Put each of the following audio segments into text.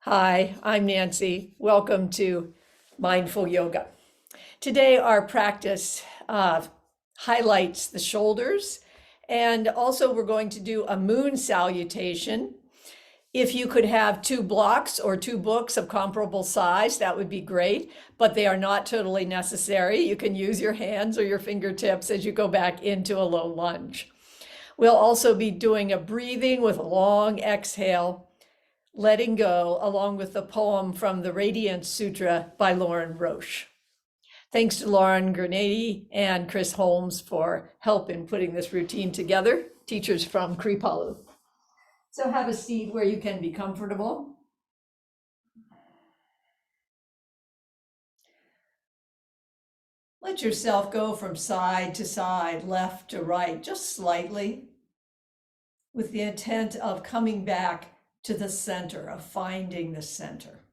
Hi, I'm Nancy. Welcome to Mindful Yoga. Today, our practice highlights the shoulders, and also we're going to do a moon salutation. If you could have two blocks or two books of comparable size, that would be great, but they are not totally necessary. You can use your hands or your fingertips as you go back into a low lunge. We'll also be doing a breathing with a long exhale, letting go, along with the poem from the Radiance Sutra by Loren Roche. Thanks to Lauren Gernady and Chris Holmes for help in putting this routine together, teachers from Kripalu. So have a seat where you can be comfortable. Let yourself go from side to side, left to right, just slightly, with the intent of coming back to the center, of finding the center.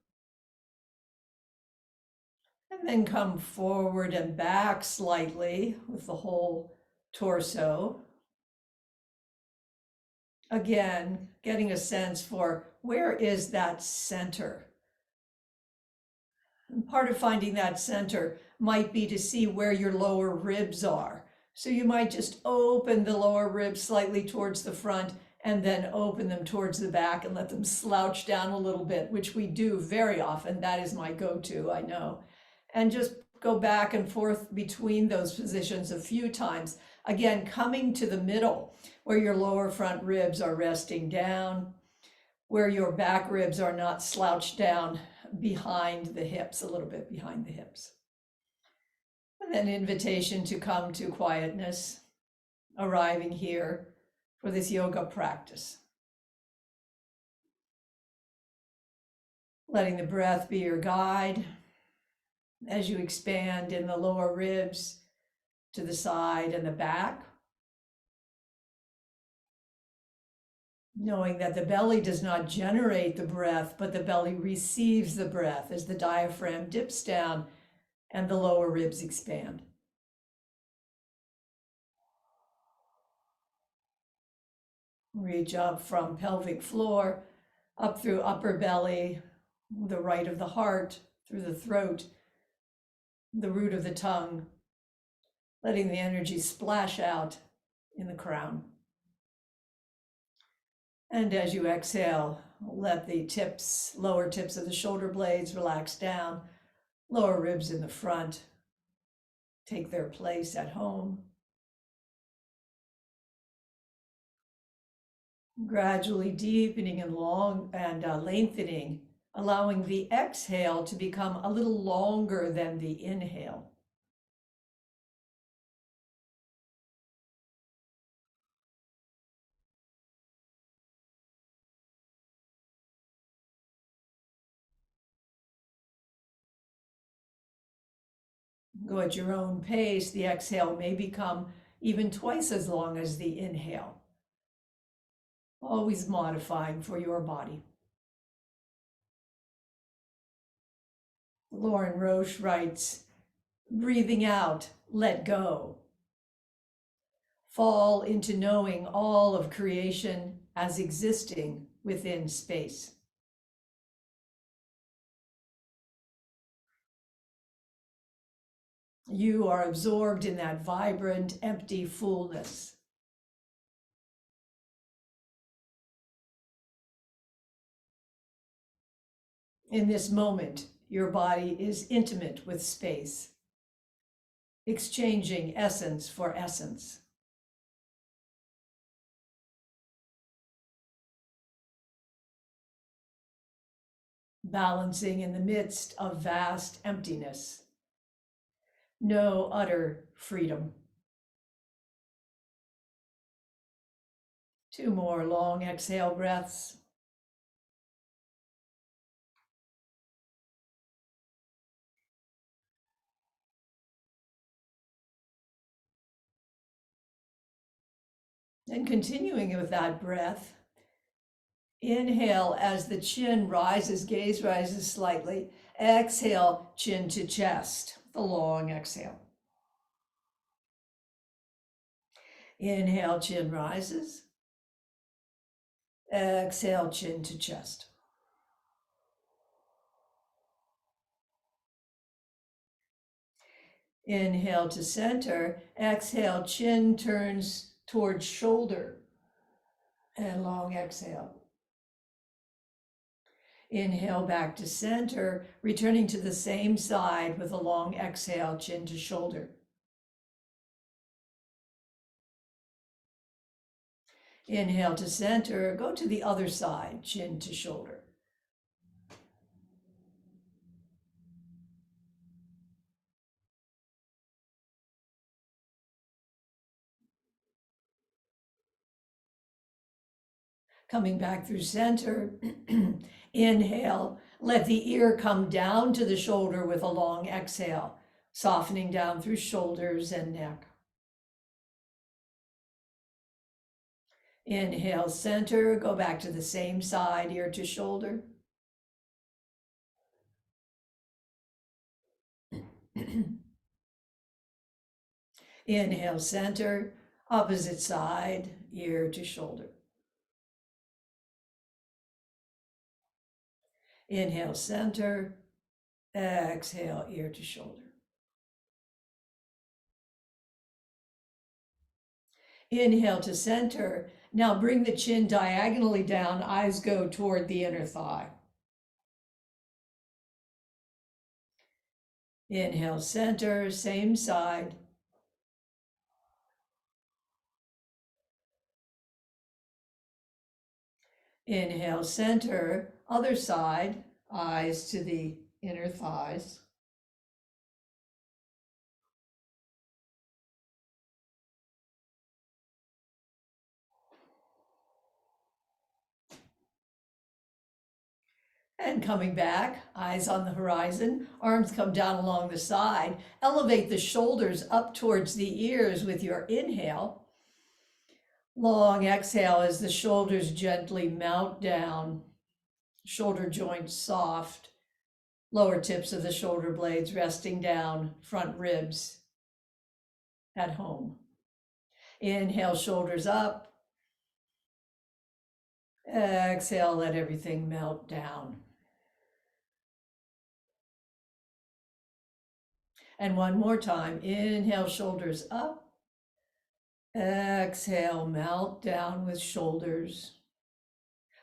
And then come forward and back slightly with the whole torso. Again, getting a sense for where is that center. And part of finding that center might be to see where your lower ribs are. So you might just open the lower ribs slightly towards the front and then open them towards the back and let them slouch down a little bit, which we do very often. That is my go-to, I know. And just go back and forth between those positions a few times. Again, coming to the middle where your lower front ribs are resting down, where your back ribs are not slouched down behind the hips, a little bit behind the hips. And then invitation to come to quietness, arriving here for this yoga practice. Letting the breath be your guide as you expand in the lower ribs to the side and the back. Knowing that the belly does not generate the breath, but the belly receives the breath as the diaphragm dips down and the lower ribs expand. Reach up from pelvic floor, up through upper belly, the right of the heart, through the throat, the root of the tongue, letting the energy splash out in the crown. And as you exhale, let the tips, lower tips of the shoulder blades relax down, lower ribs in the front take their place at home. Gradually deepening and lengthening, allowing the exhale to become a little longer than the inhale. Go at your own pace. The exhale may become even twice as long as the inhale. Always modifying for your body. Loren Roche writes, breathing out, let go. Fall into knowing all of creation as existing within space. You are absorbed in that vibrant, empty fullness. In this moment, your body is intimate with space, exchanging essence for essence. Balancing in the midst of vast emptiness. No utter freedom. 2 more long exhale breaths. And continuing with that breath, inhale as the chin rises, gaze rises slightly. Exhale, chin to chest, the long exhale. Inhale, chin rises. Exhale, chin to chest. Inhale to center. Exhale, chin turns towards shoulder. And long exhale. Inhale back to center, returning to the same side with a long exhale, chin to shoulder. Inhale to center, go to the other side, chin to shoulder. Coming back through center, inhale, let the ear come down to the shoulder with a long exhale, softening down through shoulders and neck. Inhale, center, go back to the same side, ear to shoulder. Inhale, center, opposite side, ear to shoulder. Inhale, center, exhale, ear to shoulder. Inhale to center. Now bring the chin diagonally down, eyes go toward the inner thigh. Inhale, center, same side. Inhale, center, other side, eyes to the inner thighs. And coming back, eyes on the horizon, arms come down along the side. Elevate the shoulders up towards the ears with your inhale. Long exhale as the shoulders gently mount down. Shoulder joints soft. Lower tips of the shoulder blades resting down. Front ribs at home. Inhale, shoulders up. Exhale, let everything melt down. And one more time, inhale, shoulders up. Exhale, melt down with shoulders.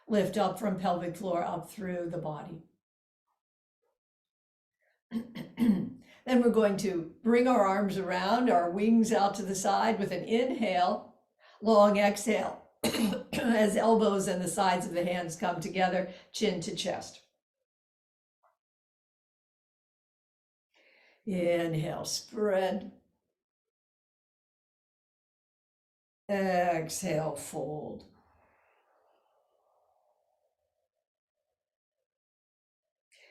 Lift up from pelvic floor, up through the body. Then we're going to bring our arms around, our wings out to the side with an inhale, long exhale, as elbows and the sides of the hands come together, chin to chest. Inhale, spread. Exhale, fold.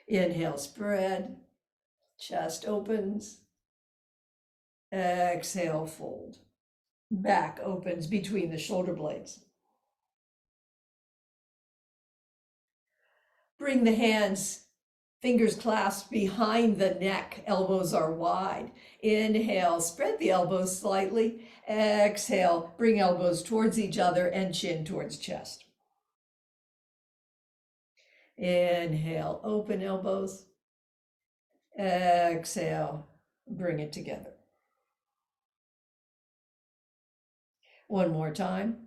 Inhale, spread. Chest opens. Exhale, fold. Back opens between the shoulder blades. Bring the hands, fingers clasped behind the neck, elbows are wide. Inhale, spread the elbows slightly. Exhale, bring elbows towards each other and chin towards chest. Inhale, open elbows. Exhale, bring it together. One more time.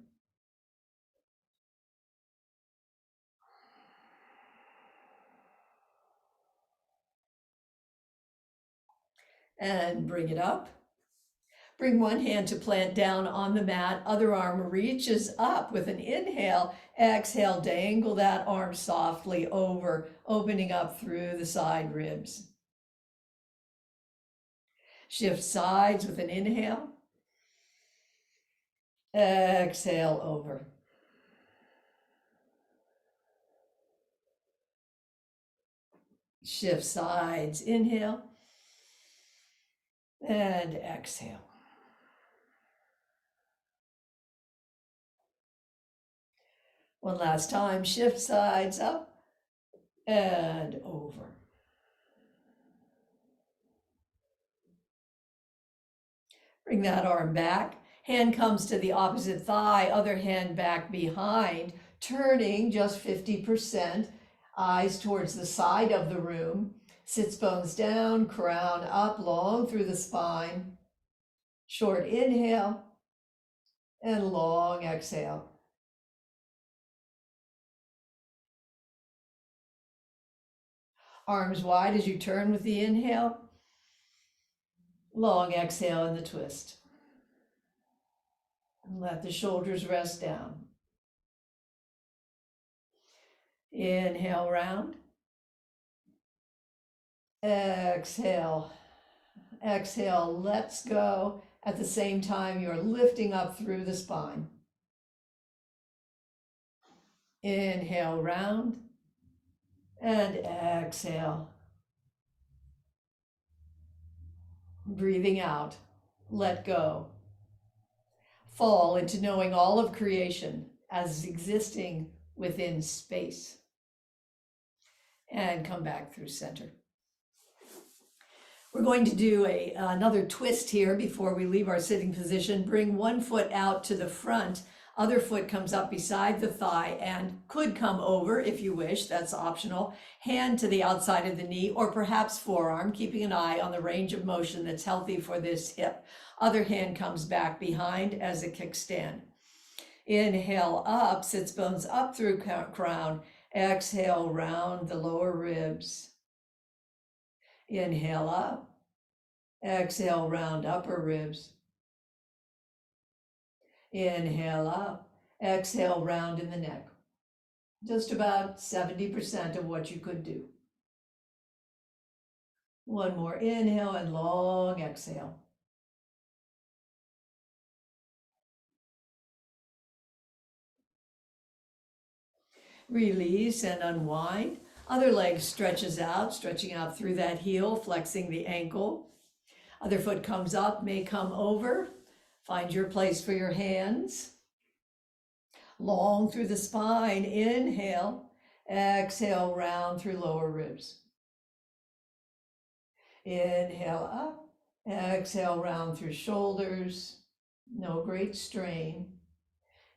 And bring it up. Bring one hand to plant down on the mat, other arm reaches up with an inhale. Exhale, dangle that arm softly over, opening up through the side ribs. Shift sides with an inhale. Exhale, over. Shift sides, inhale. And exhale. One last time, shift sides up and over. Bring that arm back. Hand comes to the opposite thigh, other hand back behind, turning just 50%, eyes towards the side of the room. Sits bones down, crown up, long through the spine. Short inhale and long exhale. Arms wide as you turn with the inhale. Long exhale in the twist. And let the shoulders rest down. Inhale, round. Exhale. Exhale, let's go. At the same time, you're lifting up through the spine. Inhale, round. And exhale. Breathing out, let go. Fall into knowing all of creation as existing within space. And come back through center. We're going to do another twist here before we leave our sitting position. Bring one foot out to the front. Other foot comes up beside the thigh and could come over if you wish, that's optional. Hand to the outside of the knee or perhaps forearm, keeping an eye on the range of motion that's healthy for this hip. Other hand comes back behind as a kickstand. Inhale up, sits bones up through crown. Exhale, round the lower ribs. Inhale up. Exhale, round upper ribs. Inhale up, exhale, round in the neck. Just about 70% of what you could do. One more inhale and long exhale. Release and unwind. Other leg stretches out, stretching out through that heel, flexing the ankle. Other foot comes up, may come over. Find your place for your hands. Long through the spine, inhale. Exhale, round through lower ribs. Inhale up. Exhale, round through shoulders. No great strain.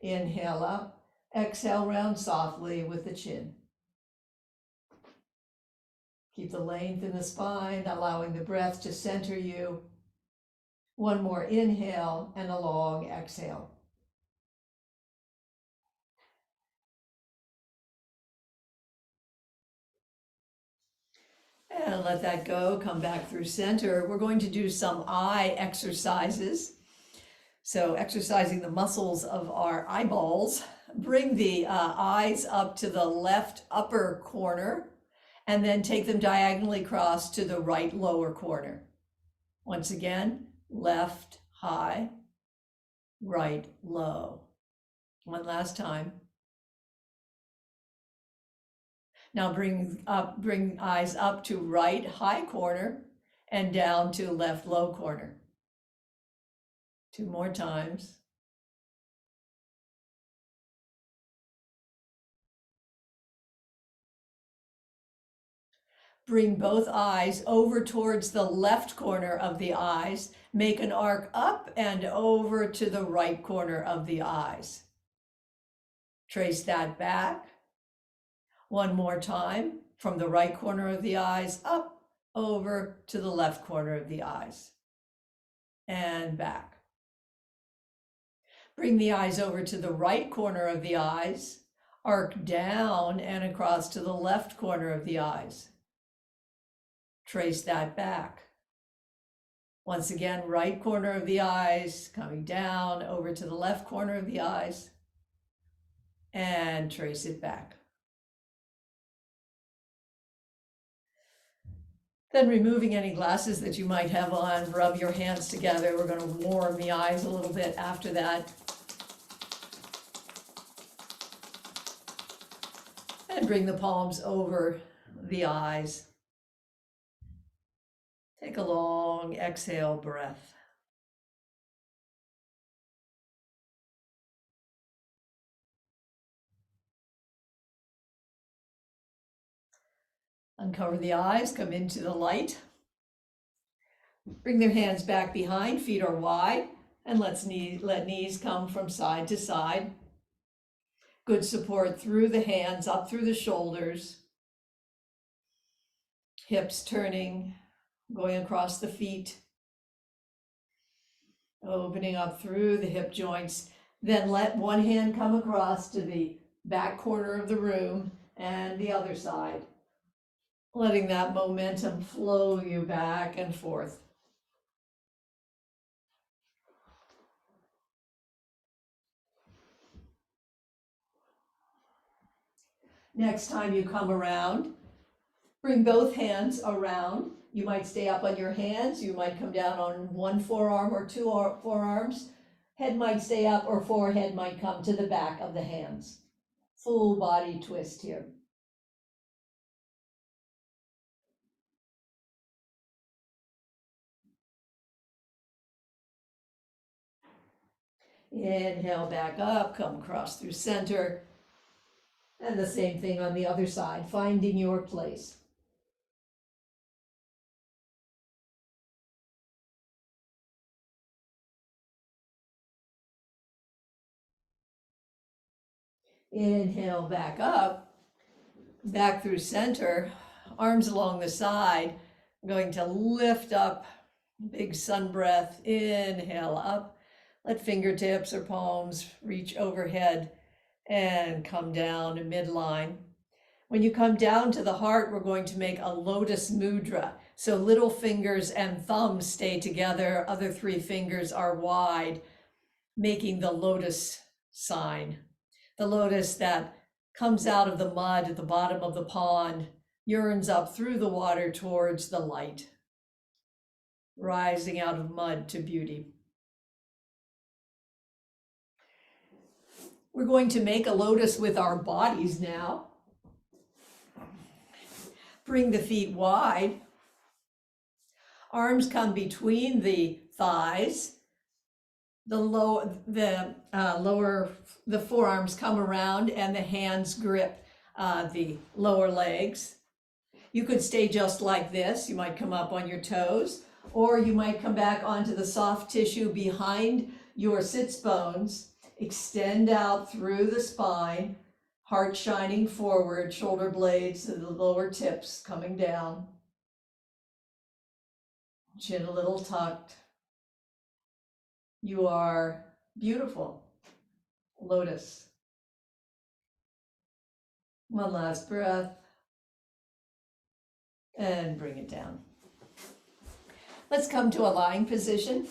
Inhale up. Exhale, round softly with the chin. Keep the length in the spine, allowing the breath to center you. One more inhale and a long exhale. And let that go, come back through center. We're going to do some eye exercises. So exercising the muscles of our eyeballs. Bring the eyes up to the left upper corner and then take them diagonally across to the right lower corner. Once again, left high, right low. One last time. Now bring eyes up to right high corner and down to left low corner. Two more times. Bring both eyes over towards the left corner of the eyes. Make an arc up and over to the right corner of the eyes. Trace that back. One more time from the right corner of the eyes up over to the left corner of the eyes. And back. Bring the eyes over to the right corner of the eyes. Arc down and across to the left corner of the eyes. Trace that back. Once again, right corner of the eyes, coming down over to the left corner of the eyes, and trace it back. Then removing any glasses that you might have on, rub your hands together. We're going to warm the eyes a little bit after that. And bring the palms over the eyes. Take a long exhale breath. Uncover the eyes, come into the light. Bring their hands back behind, feet are wide, and let knees come from side to side. Good support through the hands, up through the shoulders. hips turning, going across the feet, opening up through the hip joints. Then let one hand come across to the back corner of the room and the other side, letting that momentum flow you back and forth. Next time you come around, bring both hands around. You might stay up on your hands. You might come down on one forearm or two forearms. Head might stay up or forehead might come to the back of the hands. Full body twist here. Inhale back up, come across through center. And the same thing on the other side, finding your place. Inhale back up, back through center, arms along the side. I'm going to lift up, big sun breath, inhale up. Let fingertips or palms reach overhead and come down to midline. When you come down to the heart, we're going to make a lotus mudra. So little fingers and thumbs stay together, other three fingers are wide, making the lotus sign. The lotus that comes out of the mud at the bottom of the pond, yearns up through the water towards the light, rising out of mud to beauty. We're going to make a lotus with our bodies now. Bring the feet wide. Arms come between the thighs. The forearms come around and the hands grip the lower legs. You could stay just like this. You might come up on your toes, or you might come back onto the soft tissue behind your sits bones. Extend out through the spine, heart shining forward, shoulder blades to the lower tips coming down. Chin a little tucked. You are beautiful. Lotus. One last breath. And bring it down. Let's come to a lying position.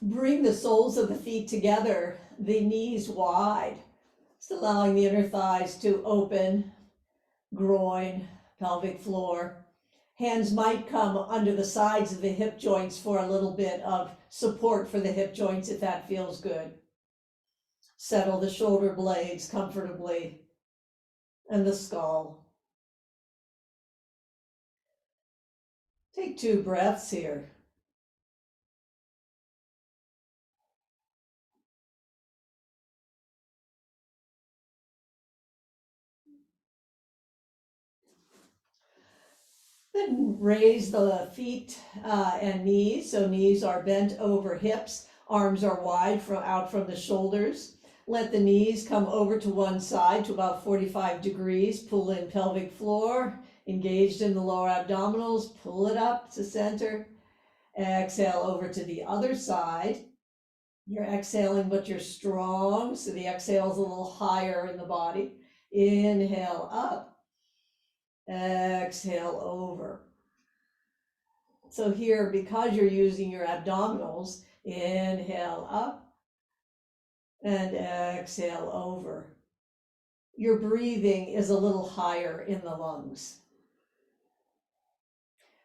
Bring the soles of the feet together, the knees wide. Just allowing the inner thighs to open, groin, pelvic floor. Hands might come under the sides of the hip joints for a little bit of support for the hip joints if that feels good. Settle the shoulder blades comfortably and the skull. Take 2 breaths here. Then raise the feet and knees. So knees are bent over hips. Arms are wide out from the shoulders. Let the knees come over to one side to about 45 degrees. Pull in pelvic floor. Engaged in the lower abdominals. Pull it up to center. Exhale over to the other side. You're exhaling, but you're strong. So the exhale is a little higher in the body. Inhale up. Exhale over. So here, because you're using your abdominals, inhale up and exhale over. Your breathing is a little higher in the lungs.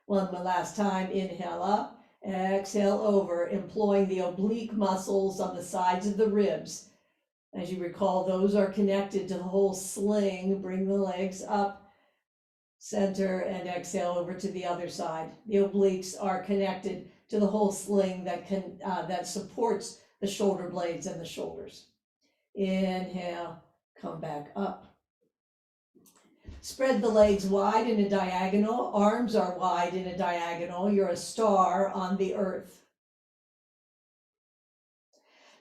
One last time, inhale up, exhale over, employing the oblique muscles on the sides of the ribs. As you recall, those are connected to the whole sling. Bring the legs up. Center and exhale over to the other side. The obliques are connected to the whole sling that supports the shoulder blades and the shoulders. Inhale, come back up. Spread the legs wide in a diagonal. Arms are wide in a diagonal. You're a star on the earth.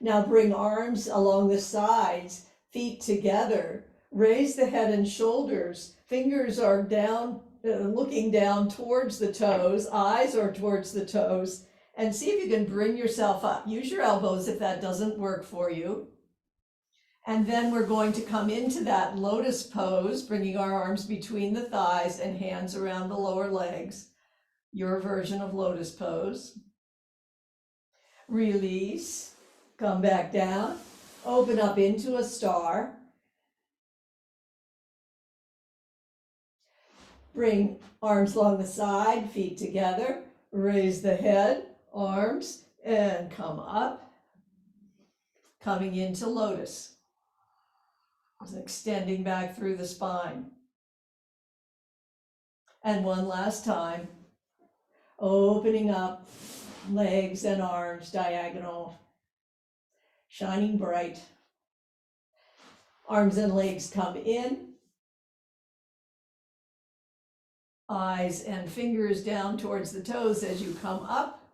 Now bring arms along the sides, feet together. Raise the head and shoulders. Fingers are down, looking down towards the toes. Eyes are towards the toes. And see if you can bring yourself up. Use your elbows if that doesn't work for you. And then we're going to come into that lotus pose, bringing our arms between the thighs and hands around the lower legs. Your version of lotus pose. Release, come back down, open up into a star. Bring arms along the side, feet together, raise the head, arms, and come up, coming into lotus. Extending back through the spine. And one last time, opening up, legs and arms diagonal, shining bright. Arms and legs come in. Eyes and fingers down towards the toes as you come up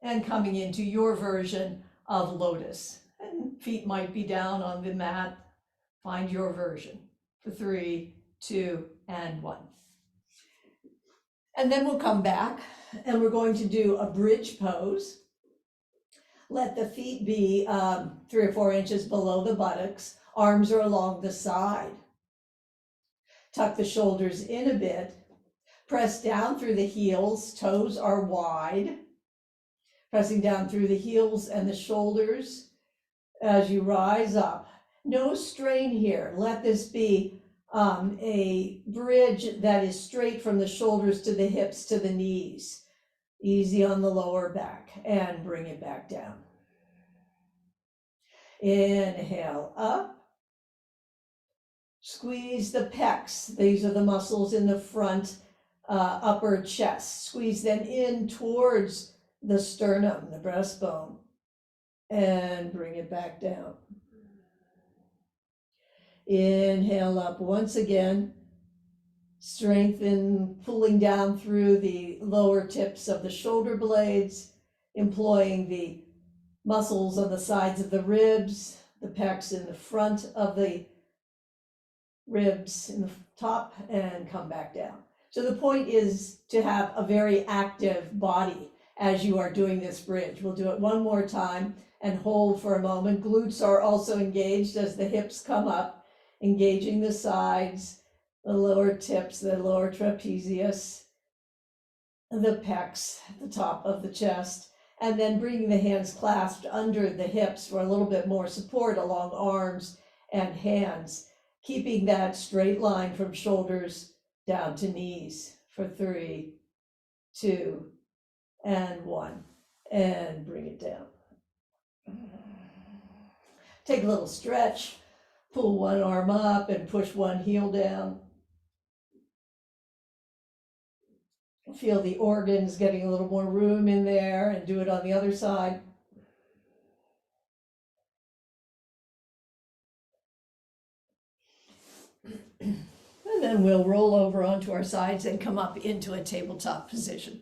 and coming into your version of lotus. And feet might be down on the mat. Find your version for 3, 2, and 1. And then we'll come back and we're going to do a bridge pose. Let the feet be 3 or 4 inches below the buttocks. Arms are along the side. Tuck the shoulders in a bit. Press down through the heels. Toes are wide. Pressing down through the heels and the shoulders as you rise up. No strain here. Let this be a bridge that is straight from the shoulders to the hips to the knees. Easy on the lower back and bring it back down. Inhale up. Squeeze the pecs. These are the muscles in the front upper chest. Squeeze them in towards the sternum, the breastbone, and bring it back down. Inhale up once again. Strengthen, pulling down through the lower tips of the shoulder blades, employing the muscles on the sides of the ribs, the pecs in the front of the ribs in the top, and come back down. So the point is to have a very active body as you are doing this bridge. We'll do it one more time and hold for a moment. Glutes are also engaged as the hips come up. Engaging the sides, the lower tips, the lower trapezius, the pecs, the top of the chest, and then bringing the hands clasped under the hips for a little bit more support along arms and hands, keeping that straight line from shoulders down to knees for 3, 2, and 1, and bring it down. Take a little stretch. Pull one arm up and push one heel down. Feel the organs getting a little more room in there, and do it on the other side. And then we'll roll over onto our sides and come up into a tabletop position.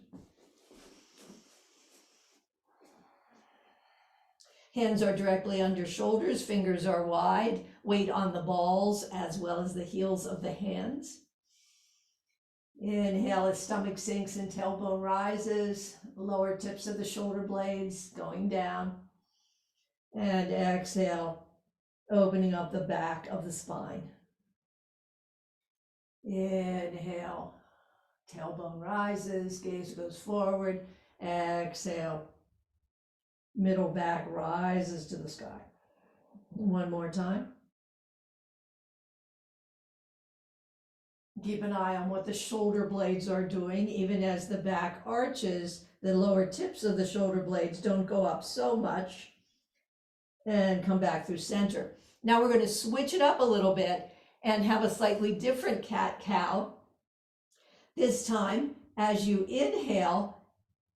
Hands are directly under shoulders, fingers are wide, weight on the balls as well as the heels of the hands. Inhale as stomach sinks and tailbone rises, lower tips of the shoulder blades going down. And exhale, opening up the back of the spine. Inhale, tailbone rises, gaze goes forward. Exhale. Middle back rises to the sky. One more time. Keep an eye on what the shoulder blades are doing. Even as the back arches, the lower tips of the shoulder blades don't go up so much. And come back through center. Now we're going to switch it up a little bit and have a slightly different cat-cow. This time, as you inhale,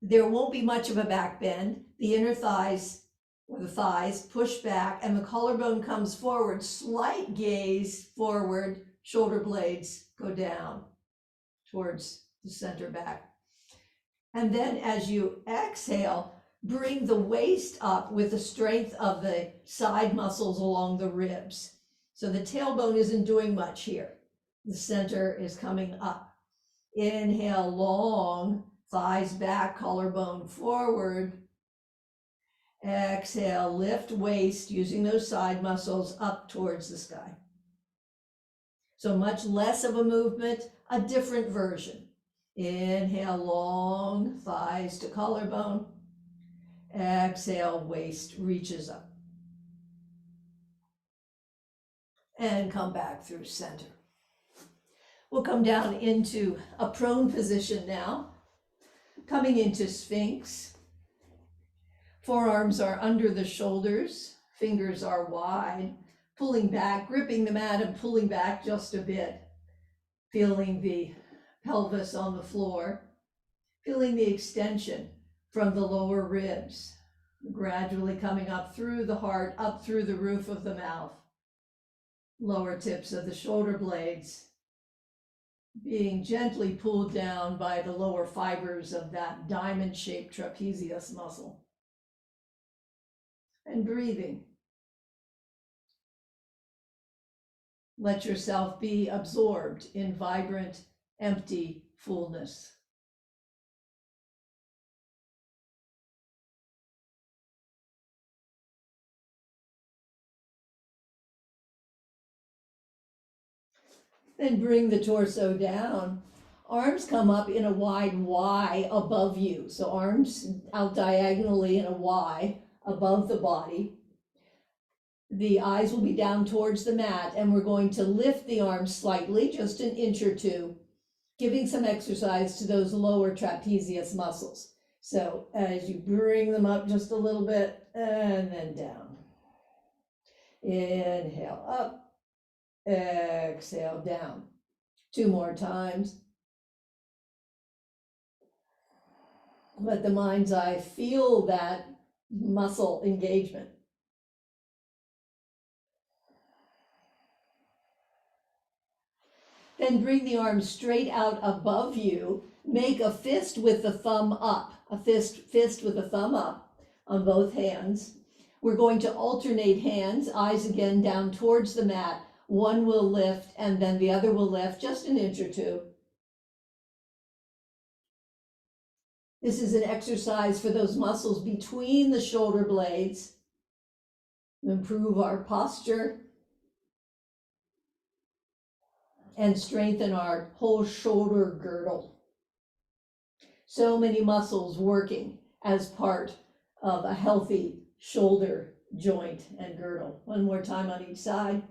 there won't be much of a back bend. The inner thighs, or the thighs, push back and the collarbone comes forward. Slight gaze forward, shoulder blades go down towards the center back. And then as you exhale, Bring the waist up with the strength of the side muscles along the ribs. So the tailbone isn't doing much here. The center is coming up. Inhale, long, thighs back, collarbone forward. Exhale, lift waist using those side muscles up towards the sky. So much less of a movement, a different version. Inhale, long, thighs to collarbone. Exhale, waist reaches up. And come back through center. We'll come down into a prone position now. Coming into Sphinx. Forearms are under the shoulders, fingers are wide, pulling back, gripping the mat and pulling back just a bit. Feeling the pelvis on the floor, feeling the extension from the lower ribs, gradually coming up through the heart, up through the roof of the mouth, lower tips of the shoulder blades, being gently pulled down by the lower fibers of that diamond-shaped trapezius muscle. And breathing. Let yourself be absorbed in vibrant, empty fullness. Then bring the torso down. Arms come up in a wide Y above you. So arms out diagonally in a Y above the body. The eyes will be down towards the mat, and we're going to lift the arms slightly, just an inch or two, giving some exercise to those lower trapezius muscles. So as you bring them up just a little bit, and then down. Inhale up, exhale down. 2 more times. Let the mind's eye feel that muscle engagement. Then bring the arms straight out above you. Make a fist with the thumb up, a fist with the thumb up on both hands. We're going to alternate hands, eyes again down towards the mat. One will lift and then the other will lift just an inch or two. This is an exercise for those muscles between the shoulder blades. Improve our posture and strengthen our whole shoulder girdle. So many muscles working as part of a healthy shoulder joint and girdle. One more time on each side.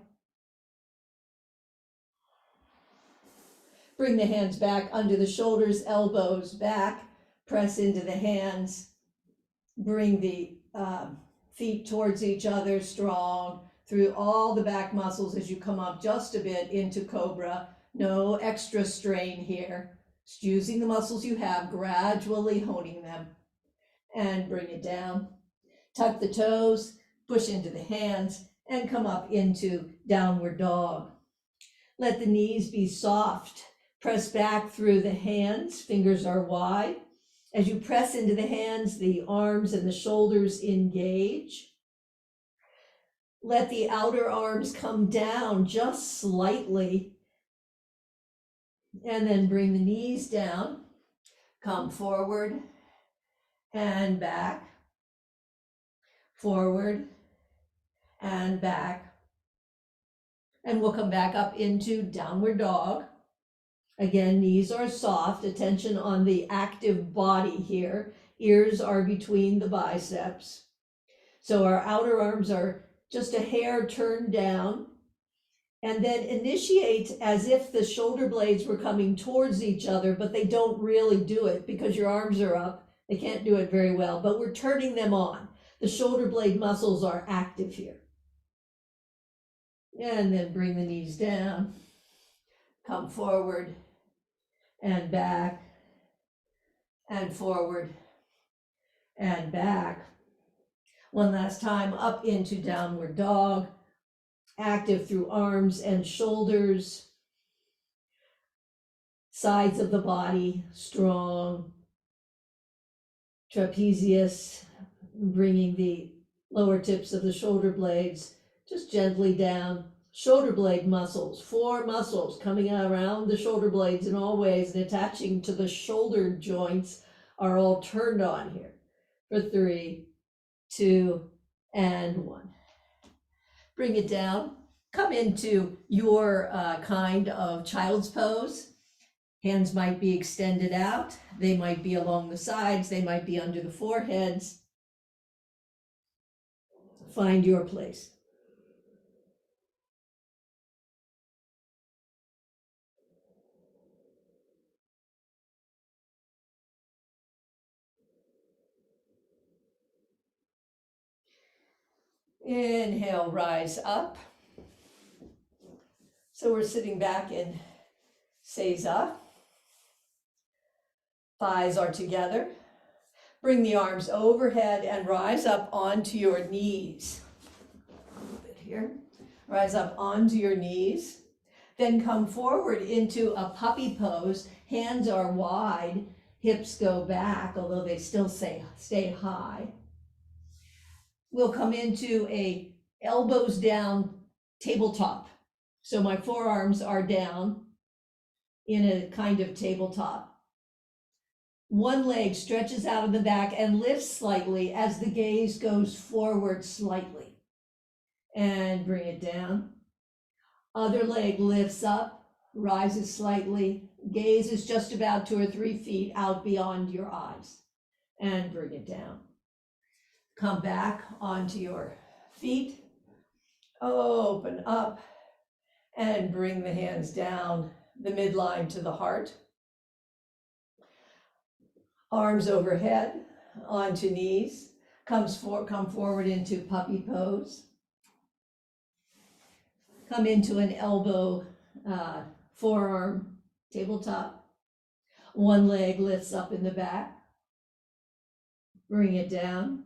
Bring the hands back under the shoulders, elbows back, press into the hands. Bring the feet towards each other, strong, through all the back muscles as you come up just a bit into cobra. No extra strain here. Just using the muscles you have, gradually honing them. And bring it down. Tuck the toes, push into the hands, and come up into downward dog. Let the knees be soft. Press back through the hands, fingers are wide. As you press into the hands, the arms and the shoulders engage. Let the outer arms come down just slightly. And then bring the knees down. Come forward and back. Forward and back. And we'll come back up into downward dog. Again, knees are soft, attention on the active body here. Ears are between the biceps. So our outer arms are just a hair turned down. And then initiate as if the shoulder blades were coming towards each other, but they don't really do it because your arms are up. They can't do it very well, but we're turning them on. The shoulder blade muscles are active here. And then bring the knees down. Come forward and back and forward and back. One last time up into downward dog, active through arms and shoulders, sides of the body strong, trapezius, bringing the lower tips of the shoulder blades just gently down. Shoulder blade muscles, 4 muscles coming around the shoulder blades in all ways and attaching to the shoulder joints are all turned on here. For 3, 2, and 1. Bring it down. Come into your kind of child's pose. Hands might be extended out. They might be along the sides. They might be under the foreheads. Find your place. Inhale, rise up. So we're sitting back in Seiza. Thighs are together. Bring the arms overhead and rise up onto your knees. A little bit here. Rise up onto your knees. Then come forward into a puppy pose. Hands are wide, hips go back, although they still stay high. We'll come into a elbows down tabletop. So my forearms are down in a kind of tabletop. One leg stretches out of the back and lifts slightly as the gaze goes forward slightly. And bring it down. Other leg lifts up, rises slightly. Gaze is just about 2 or 3 feet out beyond your eyes. And bring it down. Come back onto your feet. Open up and bring the hands down the midline to the heart. Arms overhead onto knees. Come forward into puppy pose. Come into an elbow, forearm tabletop. One leg lifts up in the back. Bring it down.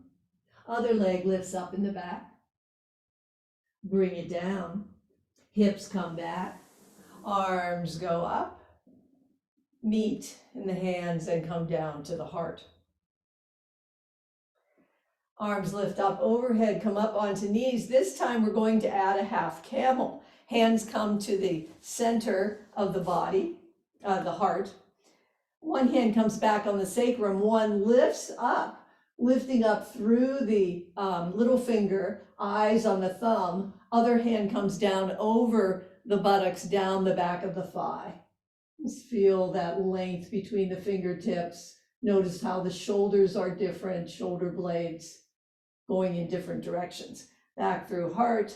Other leg lifts up in the back. Bring it down. Hips come back. Arms go up. Meet in the hands and come down to the heart. Arms lift up overhead, come up onto knees. This time we're going to add a half camel. Hands come to the center of the body, the heart. One hand comes back on the sacrum. One lifts up, lifting up through the little finger, eyes on the thumb. Other hand comes down over the buttocks, down the back of the thigh. Just feel that length between the fingertips. Notice how the shoulders are different, shoulder blades going in different directions. Back through heart,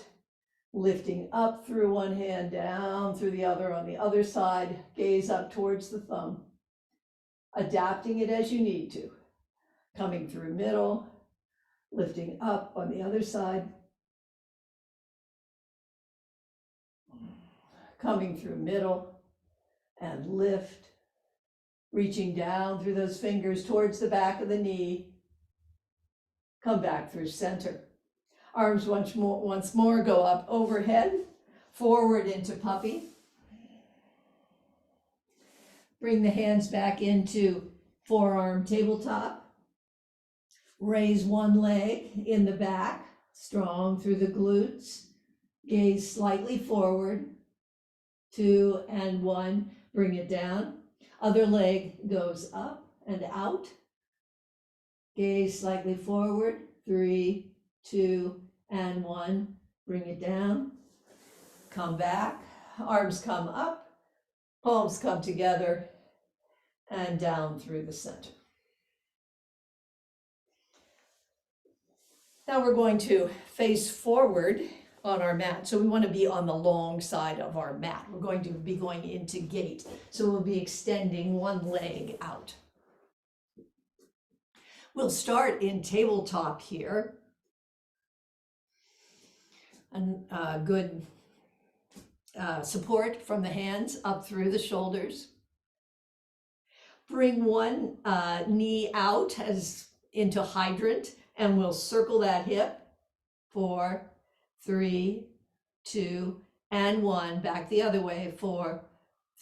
lifting up through one hand, down through the other on the other side, gaze up towards the thumb. Adapting it as you need to. Coming through middle, lifting up on the other side. Coming through middle and lift. Reaching down through those fingers towards the back of the knee. Come back through center. Arms once more go up overhead, forward into puppy. Bring the hands back into forearm tabletop. Raise one leg in the back, strong through the glutes. Gaze slightly forward. 2 and 1, bring it down. Other leg goes up and out. Gaze slightly forward. 3, 2, and 1, bring it down. Come back, arms come up, palms come together, and down through the center. Now we're going to face forward on our mat. So we want to be on the long side of our mat. We're going to be going into gate. So we'll be extending one leg out. We'll start in tabletop here. And good support from the hands up through the shoulders. Bring one knee out as into hydrant, and we'll circle that hip. 4, 3, 2, and 1. Back the other way. 4,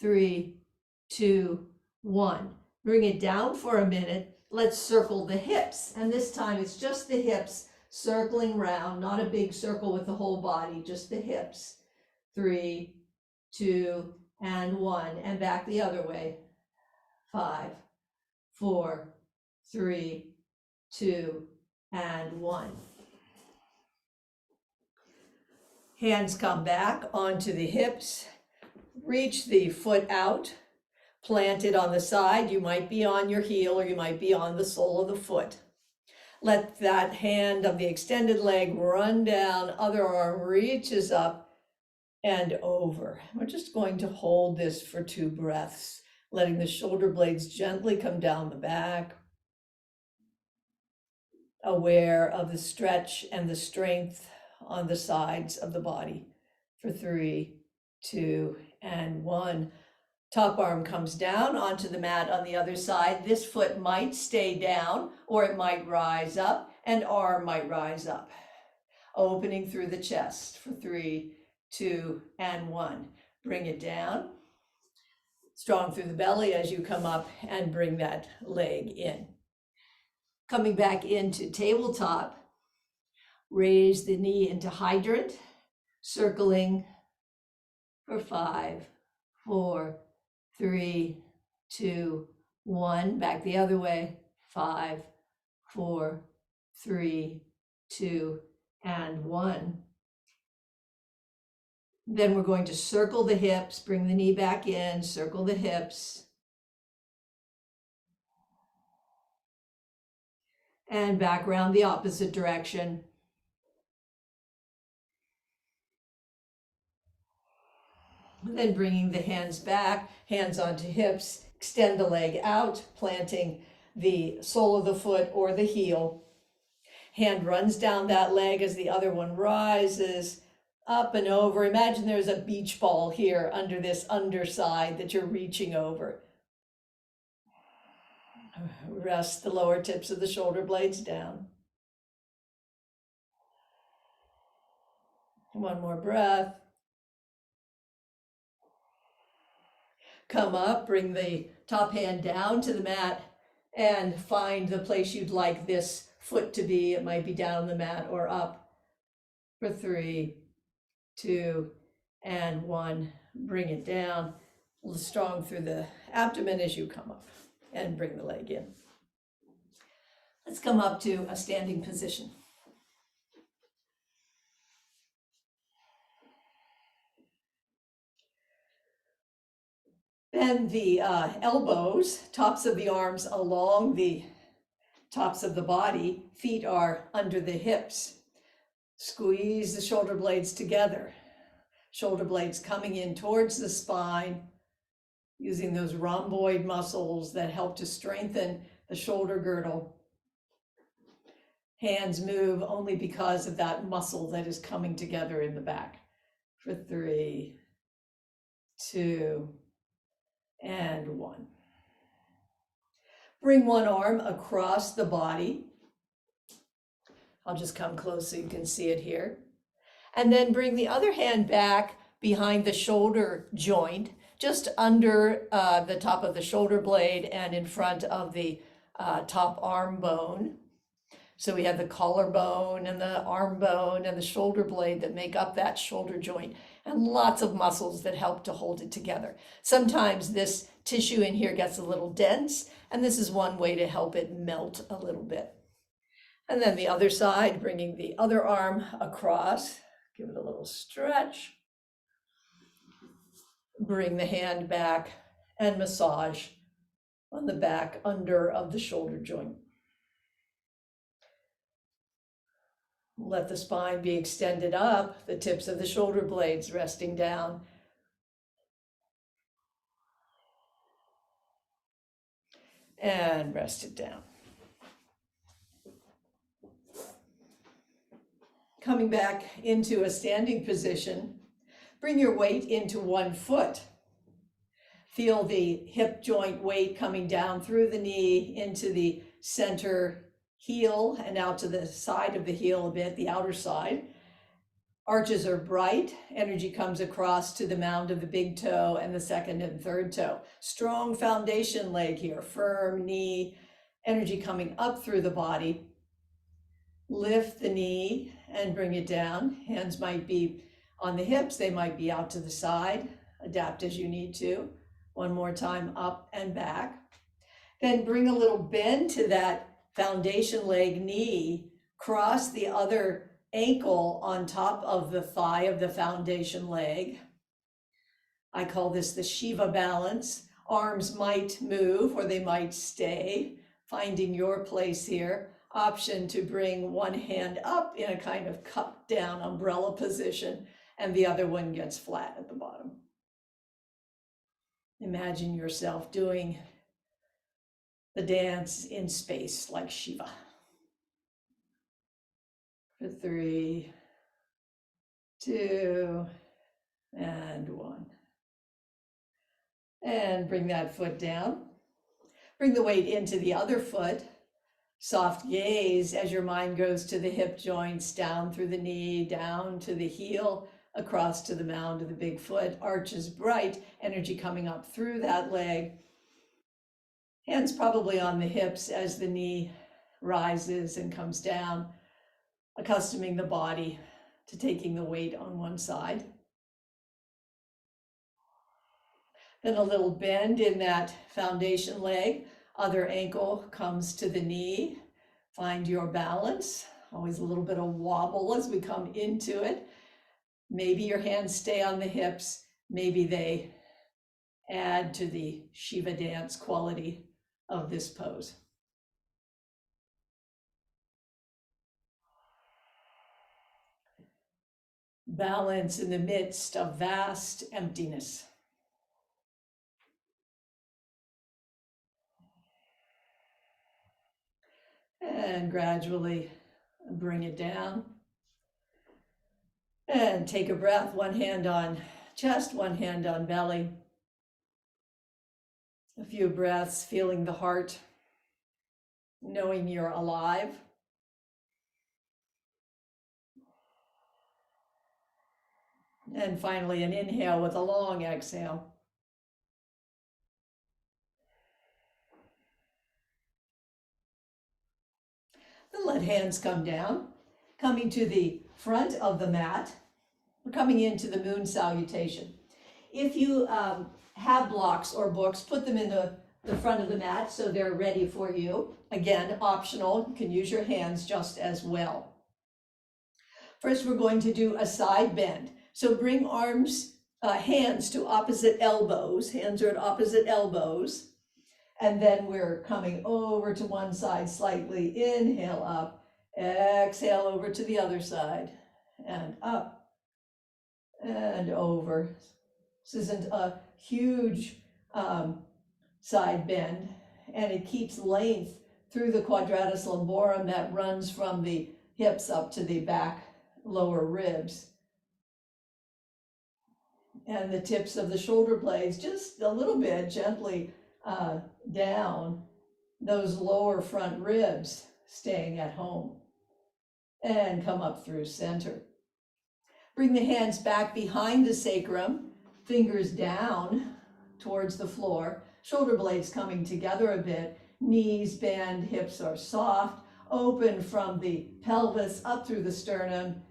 3, 2, 1. Bring it down for a minute. let's circle the hips. And this time it's just the hips circling round, not a big circle with the whole body, just the hips. 3, 2, and 1. And back the other way. 5, 4, 3, 2, and 1. Hands come back onto the hips. Reach the foot out. Plant it on the side. You might be on your heel or you might be on the sole of the foot. Let that hand of the extended leg run down. Other arm reaches up and over. We're just going to hold this for 2 breaths, letting the shoulder blades gently come down the back. Aware of the stretch and the strength on the sides of the body for 3, 2, and 1. Top arm comes down onto the mat on the other side. This foot might stay down or it might rise up, and arm might rise up. Opening through the chest for 3, 2, and 1. Bring it down. Strong through the belly as you come up and bring that leg in. Coming back into tabletop, raise the knee into hydrant, circling for 5, 4, 3, 2, 1. Back the other way. 5, 4, 3, 2, and 1. Then we're going to circle the hips, bring the knee back in, circle the hips. And back around the opposite direction. Then bringing the hands back, hands onto hips, extend the leg out, planting the sole of the foot or the heel. Hand runs down that leg as the other one rises up and over. Imagine there's a beach ball here under this underside that you're reaching over. Rest the lower tips of the shoulder blades down. One more breath. Come up, bring the top hand down to the mat and find the place you'd like this foot to be. It might be down on the mat or up for 3, 2, and 1. Bring it down. Strong through the abdomen as you come up and bring the leg in. Let's come up to a standing position. Bend the elbows, tops of the arms along the tops of the body. Feet are under the hips. Squeeze the shoulder blades together. Shoulder blades coming in towards the spine, using those rhomboid muscles that help to strengthen the shoulder girdle. Hands move only because of that muscle that is coming together in the back. For 3, 2, and 1. Bring one arm across the body. I'll just come close so you can see it here. And then bring the other hand back behind the shoulder joint, just under the top of the shoulder blade and in front of the top arm bone. So we have the collarbone and the arm bone and the shoulder blade that make up that shoulder joint, and lots of muscles that help to hold it together. Sometimes this tissue in here gets a little dense, and this is one way to help it melt a little bit. And then the other side, bringing the other arm across, give it a little stretch. Bring the hand back and massage on the back under of the shoulder joint. Let the spine be extended up, the tips of the shoulder blades resting down. And rest it down. Coming back into a standing position, bring your weight into one foot. Feel the hip joint weight coming down through the knee into the center heel and out to the side of the heel a bit, the outer side. Arches are bright. Energy comes across to the mound of the big toe and the second and third toe. Strong foundation leg here, firm knee energy coming up through the body. Lift the knee and bring it down. Hands might be on the hips, they might be out to the side. Adapt as you need to. One more time, up and back. Then bring a little bend to that foundation leg knee. Cross the other ankle on top of the thigh of the foundation leg. I call this the Shiva balance. Arms might move or they might stay, finding your place here. Option to bring one hand up in a kind of cup down umbrella position, and the other one gets flat at the bottom. Imagine yourself doing the dance in space like Shiva. For 3, 2, and 1. And bring that foot down. Bring the weight into the other foot. Soft gaze as your mind goes to the hip joints, down through the knee, down to the heel, across to the mound of the big foot. Arches bright, energy coming up through that leg. Hands probably on the hips as the knee rises and comes down, accustoming the body to taking the weight on one side. Then a little bend in that foundation leg. Other ankle comes to the knee. Find your balance. Always a little bit of wobble as we come into it. Maybe your hands stay on the hips. Maybe they add to the Shiva dance quality of this pose. Balance in the midst of vast emptiness. And gradually bring it down. And take a breath, one hand on chest, one hand on belly. A few breaths, feeling the heart, knowing you're alive. And finally, an inhale with a long exhale. Then let hands come down, coming to the front of the mat. We're coming into the Moon Salutation. If you have blocks or books, put them in the front of the mat so they're ready for you. Again, optional, you can use your hands just as well. First, we're going to do a side bend. So bring hands to opposite elbows. Hands are at opposite elbows. And then we're coming over to one side slightly. Inhale up, exhale over to the other side, and up and over. This isn't a huge side bend, and it keeps length through the quadratus lumborum that runs from the hips up to the back lower ribs. And the tips of the shoulder blades just a little bit gently down, those lower front ribs staying at home. And come up through center. Bring the hands back behind the sacrum, fingers down towards the floor, shoulder blades coming together a bit, knees bend, hips are soft, open from the pelvis up through the sternum,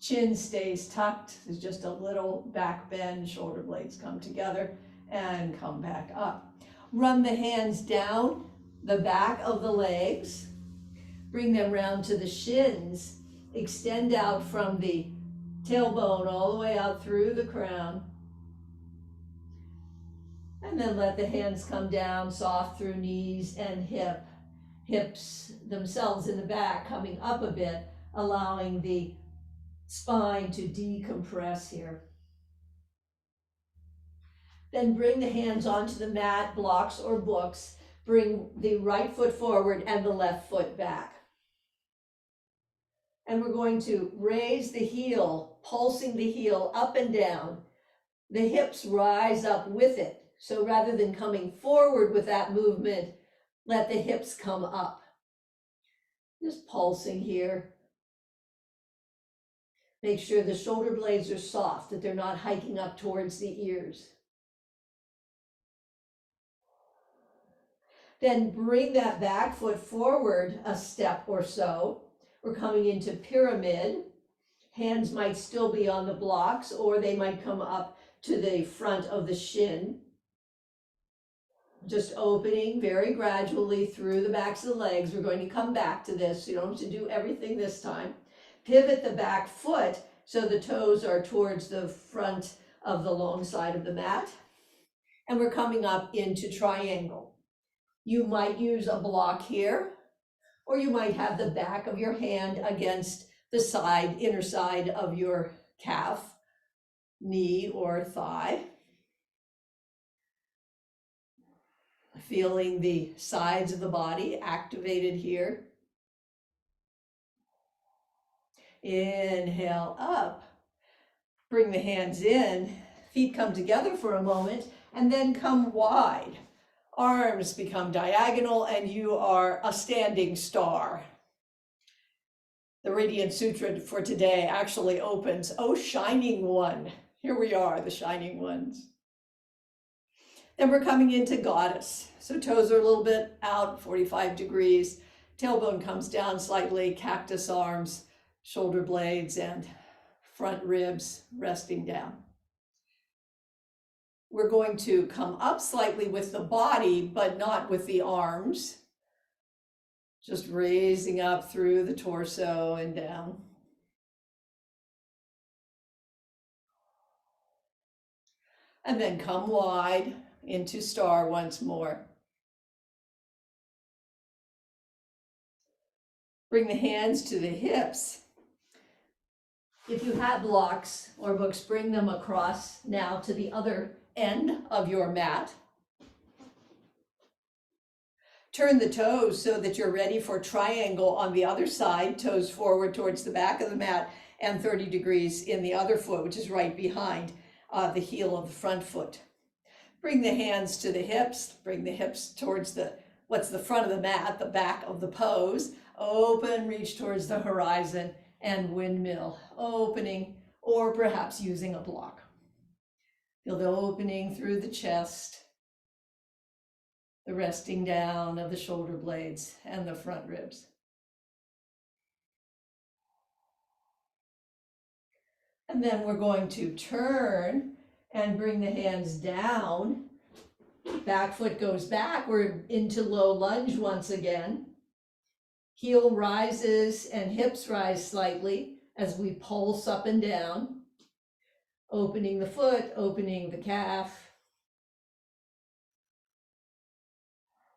chin stays tucked, there's just a little back bend, shoulder blades come together and come back up. Run the hands down the back of the legs, bring them round to the shins, extend out from the tailbone all the way out through the crown. And then let the hands come down soft through knees and hips themselves in the back coming up a bit, allowing the spine to decompress here. Then bring the hands onto the mat, blocks or books. Bring the right foot forward and the left foot back. And we're going to raise the heel, pulsing the heel up and down. The hips rise up with it. So rather than coming forward with that movement, let the hips come up. Just pulsing here. Make sure the shoulder blades are soft, that they're not hiking up towards the ears. Then bring that back foot forward a step or so. We're coming into pyramid. Hands might still be on the blocks, or they might come up to the front of the shin. Just opening very gradually through the backs of the legs. We're going to come back to this, so you don't have to do everything this time. Pivot the back foot so the toes are towards the front of the long side of the mat. And we're coming up into triangle. You might use a block here, or you might have the back of your hand against the side, inner side of your calf, knee, or thigh. Feeling the sides of the body activated here. Inhale up. Bring the hands in. Feet come together for a moment and then come wide. Arms become diagonal and you are a standing star. The Radiant Sutra for today actually opens, "Oh, shining one." Here we are, the shining ones. Then we're coming into goddess. So toes are a little bit out, 45 degrees. Tailbone comes down slightly, cactus arms, shoulder blades, and front ribs resting down. We're going to come up slightly with the body, but not with the arms. Just raising up through the torso and down. And then come wide into star once more. Bring the hands to the hips. If you have blocks or books, bring them across now to the other end of your mat. Turn the toes so that you're ready for triangle on the other side, toes forward towards the back of the mat and 30 degrees in the other foot, which is right behind the heel of the front foot. Bring the hands to the hips, bring the hips towards what's the front of the mat, the back of the pose. Open, reach towards the horizon and windmill, opening, or perhaps using a block. Feel the opening through the chest, the resting down of the shoulder blades and the front ribs. And then we're going to turn and bring the hands down. Back foot goes back. We're into low lunge once again. Heel rises and hips rise slightly as we pulse up and down. Opening the foot, opening the calf.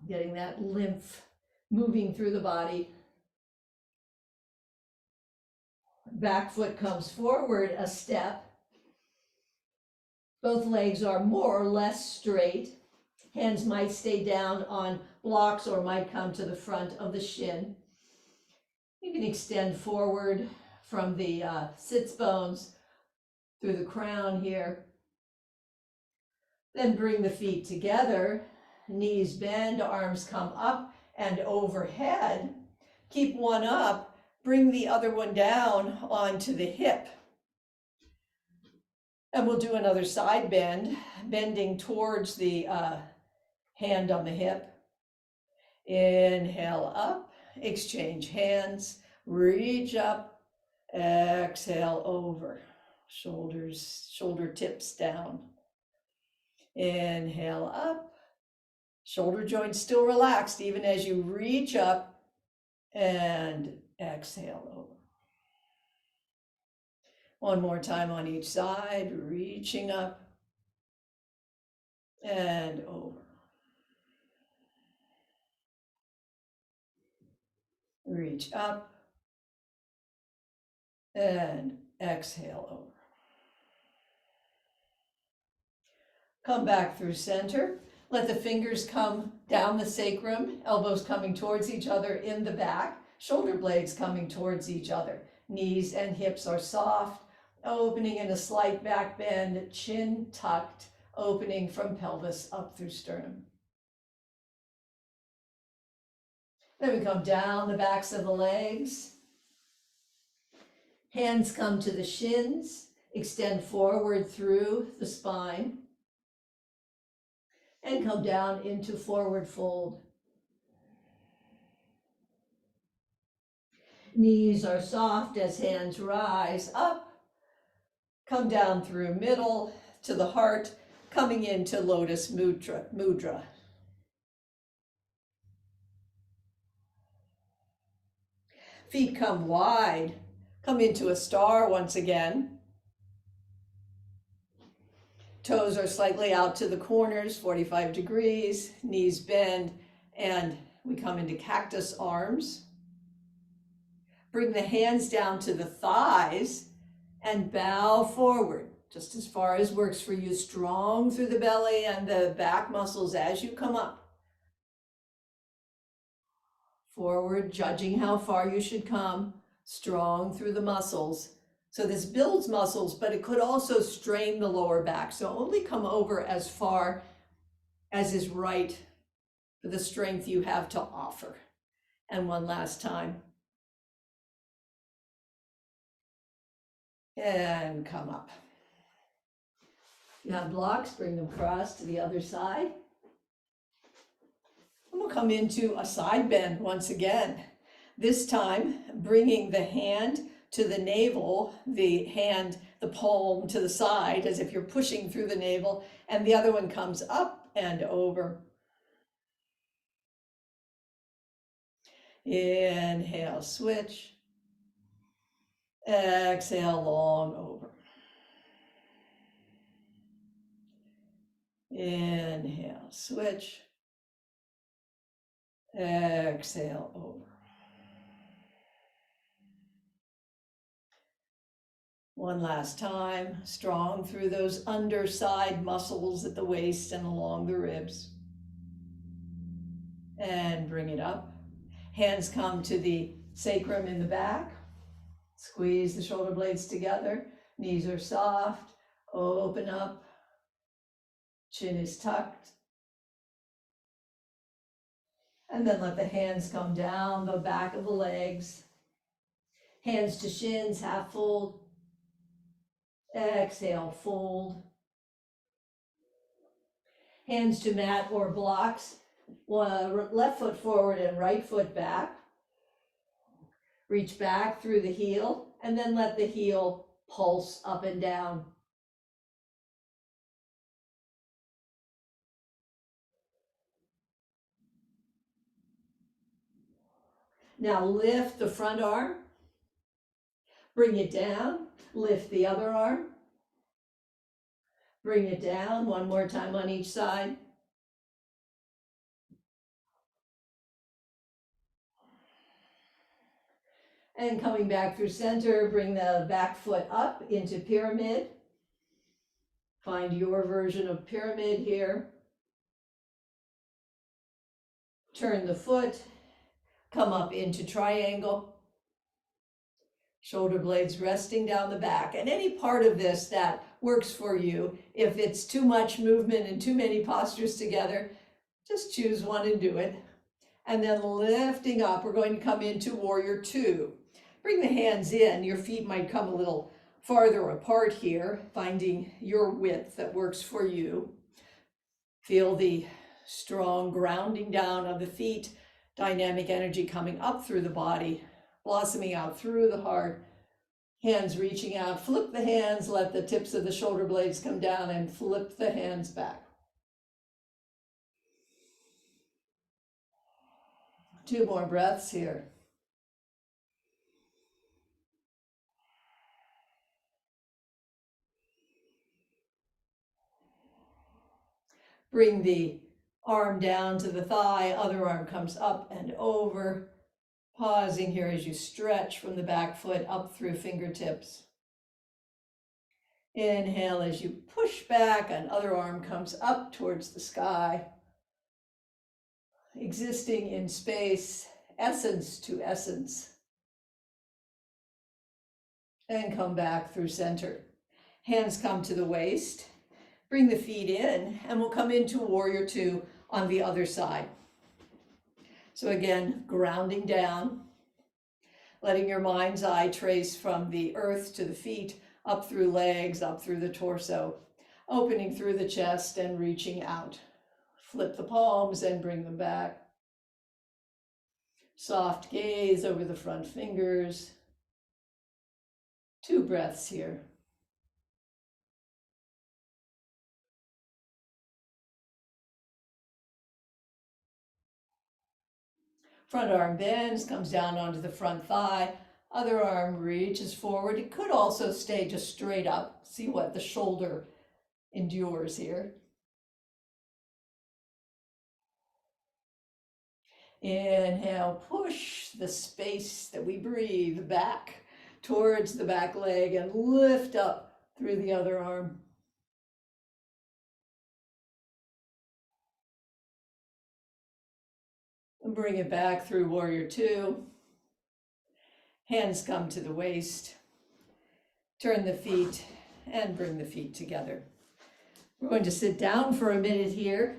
Getting that lymph moving through the body. Back foot comes forward a step. Both legs are more or less straight. Hands might stay down on blocks or might come to the front of the shin. You can extend forward from the sits bones through the crown here. Then bring the feet together. Knees bend, arms come up and overhead. Keep one up, bring the other one down onto the hip. And we'll do another side bend, bending towards the hand on the hip. Inhale up, exchange hands, reach up, exhale over. Shoulder tips down. Inhale up. Shoulder joints still relaxed even as you reach up and exhale over. One more time on each side, reaching up and over. Reach up and exhale over. Come back through center. Let the fingers come down the sacrum, elbows coming towards each other in the back, shoulder blades coming towards each other. Knees and hips are soft, opening in a slight back bend, chin tucked, opening from pelvis up through sternum. Then we come down the backs of the legs. Hands come to the shins, extend forward through the spine, and come down into forward fold. Knees are soft as hands rise up, come down through middle to the heart, coming into lotus mudra. Feet come wide, come into a star once again. Toes are slightly out to the corners, 45 degrees, knees bend, and we come into cactus arms. Bring the hands down to the thighs and bow forward, just as far as works for you, strong through the belly and the back muscles as you come up. Forward, judging how far you should come, strong through the muscles. So this builds muscles, but it could also strain the lower back. So only come over as far as is right for the strength you have to offer. And one last time. And come up. If you have blocks, bring them across to the other side. And we'll come into a side bend once again. This time, bringing the hand to the navel, the palm to the side, as if you're pushing through the navel, and the other one comes up and over. Inhale, switch. Exhale, long over. Inhale, switch. Exhale, over. One last time, strong through those underside muscles at the waist and along the ribs. And bring it up. Hands come to the sacrum in the back. Squeeze the shoulder blades together. Knees are soft. Open up. Chin is tucked. And then let the hands come down the back of the legs. Hands to shins, half fold. Exhale, fold. Hands to mat or blocks. Left foot forward and right foot back. Reach back through the heel and then let the heel pulse up and down. Now lift the front arm. Bring it down. Lift the other arm. Bring it down. One more time on each side. And coming back through center, bring the back foot up into pyramid. Find your version of pyramid here. Turn the foot, come up into triangle. Shoulder blades resting down the back. And any part of this that works for you, if it's too much movement and too many postures together, just choose one and do it. And then lifting up, we're going to come into warrior two. Bring the hands in. Your feet might come a little farther apart here, finding your width that works for you. Feel the strong grounding down of the feet, dynamic energy coming up through the body, blossoming out through the heart. Hands reaching out. Flip the hands. Let the tips of the shoulder blades come down and flip the hands back. Two more breaths here. Bring the arm down to the thigh, other arm comes up and over. Pausing here as you stretch from the back foot up through fingertips. Inhale as you push back, and other arm comes up towards the sky. Existing in space, essence to essence. And come back through center. Hands come to the waist. Bring the feet in, and we'll come into warrior two on the other side. So again, grounding down, letting your mind's eye trace from the earth to the feet, up through legs, up through the torso, opening through the chest and reaching out. Flip the palms and bring them back. Soft gaze over the front fingers. 2 breaths here. Front arm bends, comes down onto the front thigh. Other arm reaches forward. It could also stay just straight up. See what the shoulder endures here. Inhale, push the space that we breathe back towards the back leg and lift up through the other arm. And bring it back through warrior 2. Hands come to the waist. Turn the feet and bring the feet together. We're going to sit down for a minute here.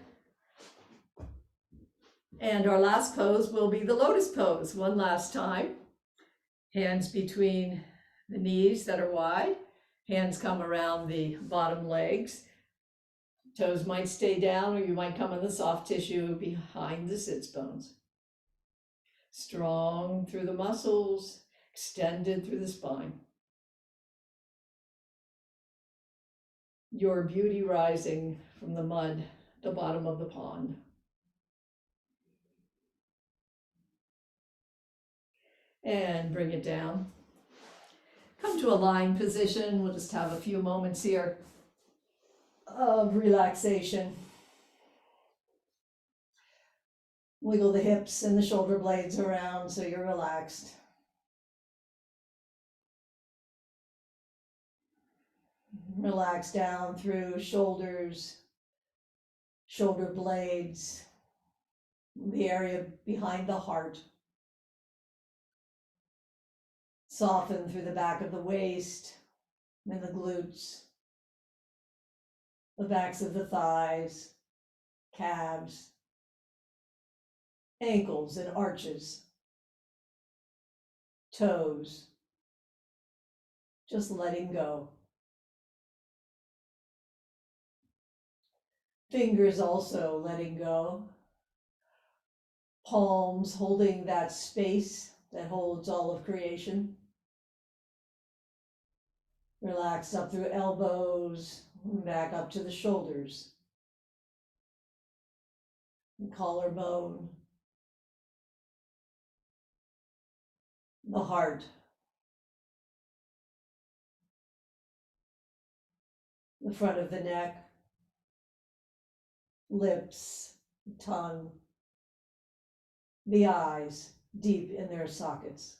And our last pose will be the lotus pose. One last time. Hands between the knees that are wide. Hands come around the bottom legs. Toes might stay down, or you might come on the soft tissue behind the sits bones. Strong through the muscles, extended through the spine. Your beauty rising from the mud, the bottom of the pond. And bring it down. Come to a lying position. We'll just have a few moments here of relaxation. Wiggle the hips and the shoulder blades around so you're relaxed. Relax down through shoulders, shoulder blades, the area behind the heart. Soften through the back of the waist and the glutes, the backs of the thighs, calves, ankles and arches, toes, just letting go. Fingers also letting go. Palms holding that space that holds all of creation. Relax up through elbows, back up to the shoulders. Collarbone. The heart. The front of the neck. Lips, tongue. The eyes deep in their sockets.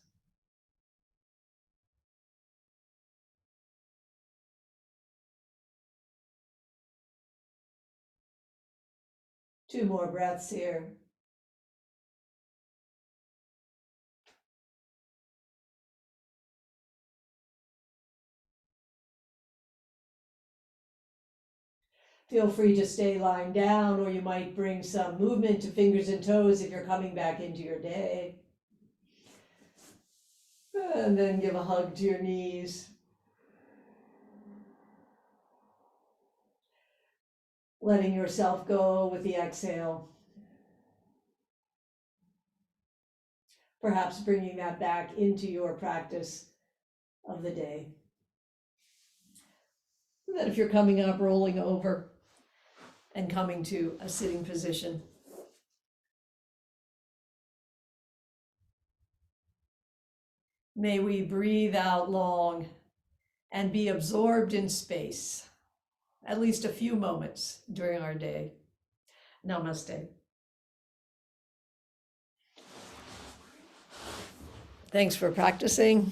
Two more breaths here. Feel free to stay lying down, or you might bring some movement to fingers and toes if you're coming back into your day. And then give a hug to your knees. Letting yourself go with the exhale. Perhaps bringing that back into your practice of the day. And then if you're coming up, rolling over and coming to a sitting position. May we breathe out long and be absorbed in space, at least a few moments during our day. Namaste. Thanks for practicing.